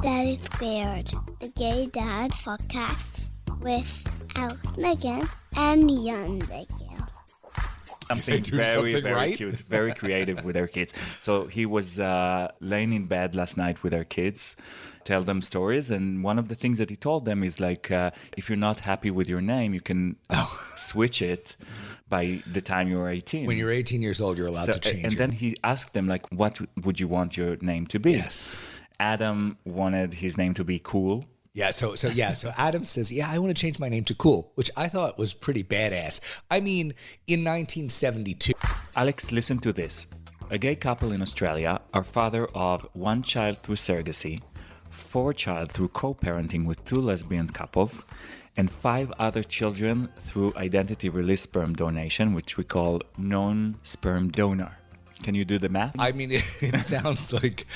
Daddy Squared, the Gay Dad podcast with Alex Megan and Jan Miguel. Something very cute, very creative with our kids. So he was laying in bed last night with our kids, tell them stories. And one of the things that he told them is like, if you're not happy with your name, you can switch it by the time you're 18. When you're 18 years old, you're allowed to change and it. then he asked them, like, what would you want your name to be? Yes. Adam wanted his name to be Cool. So Adam says, I want to change my name to Cool, which I thought was pretty badass. I mean, in 1972. Alex, listen to this. A gay couple in Australia are father of 1 child through surrogacy, 4 child through co-parenting with 2 lesbian couples, and 5 other children through identity release sperm donation, which we call non-sperm donor. Can you do the math? I mean, it sounds like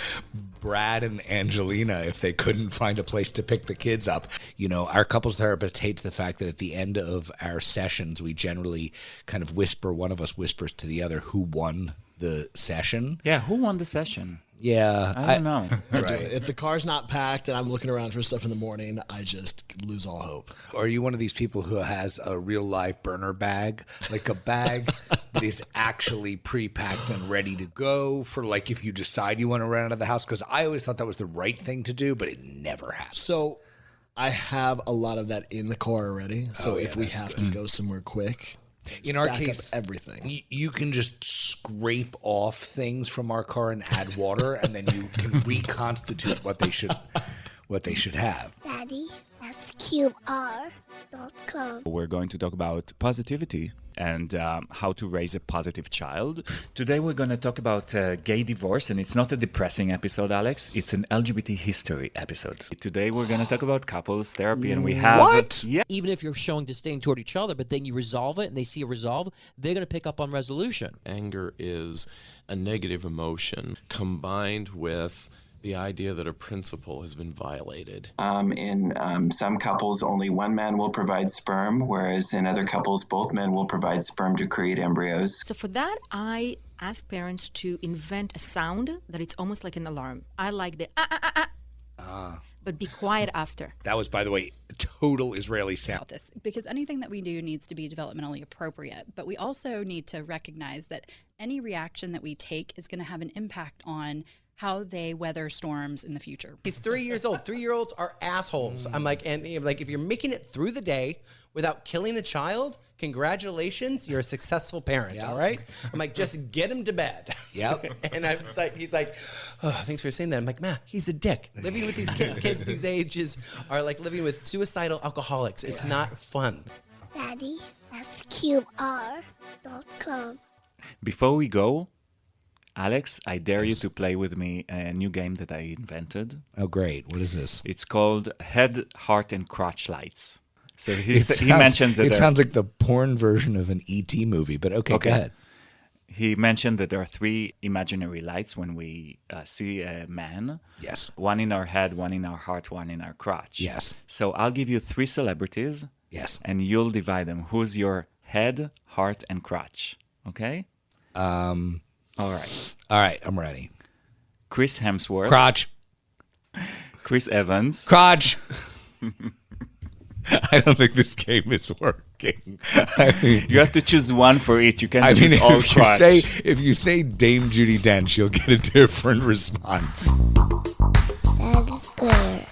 Brad and Angelina if they couldn't find a place to pick the kids up. You know, our couples therapist hates the fact that at the end of our sessions, we generally kind of one of us whispers to the other who won the session. Yeah, who won the session? Yeah. I don't know. Right. If the car's not packed and I'm looking around for stuff in the morning, I just lose all hope. Are you one of these people who has a real life burner bag? Like a bag that is actually pre-packed and ready to go for like if you decide you want to run out of the house? Because I always thought that was the right thing to do, but it never happens. So I have a lot of that in the car already. So if we have to go somewhere quick, in our back case, up everything. You can just scrape off things from our car and add water, and then you can reconstitute what they should have. Daddy, that's QR.com. We're going to talk about positivity and how to raise a positive child. Today we're going to talk about gay divorce, and it's not a depressing episode, Alex. It's an LGBT history episode. Today we're going to talk about couples therapy, and we have... What? Yeah. Even if you're showing disdain toward each other, but then you resolve it and they see a resolve, they're going to pick up on resolution. Anger is a negative emotion combined with the idea that a principle has been violated. In some couples, only one man will provide sperm, whereas in other couples, both men will provide sperm to create embryos. So for that, I ask parents to invent a sound that it's almost like an alarm. I like the but be quiet after. That was, by the way, total Israeli sound. About this, because anything that we do needs to be developmentally appropriate, but we also need to recognize that any reaction that we take is going to have an impact on how they weather storms in the future. He's 3 years old. 3-year-olds are assholes. I'm like, and like, if you're making it through the day without killing a child, congratulations, you're a successful parent. All right. I'm like, just get him to bed. Yep. And I was like, he's like, oh, thanks for saying that. I'm like, man, he's a dick. Living with these kids these ages are like living with suicidal alcoholics. It's not fun. Daddy, that's QR.com. Before we go, Alex, I dare you to play with me a new game that I invented. Oh, great. What is this? It's called Head, Heart, and Crotch Lights. So he mentioned that... It sounds like the porn version of an E.T. movie, but okay, go ahead. He mentioned that there are 3 imaginary lights when we see a man. Yes. One in our head, one in our heart, one in our crotch. Yes. So I'll give you 3 celebrities. Yes. And you'll divide them. Who's your head, heart, and crotch? Okay? All right, I'm ready. Chris Hemsworth. Crotch. Chris Evans. Crotch. I don't think this game is working. I mean, You have to choose one for each. You can't choose all if crotch. if you say Dame Judi Dench, you'll get a different response. Daddy Squared.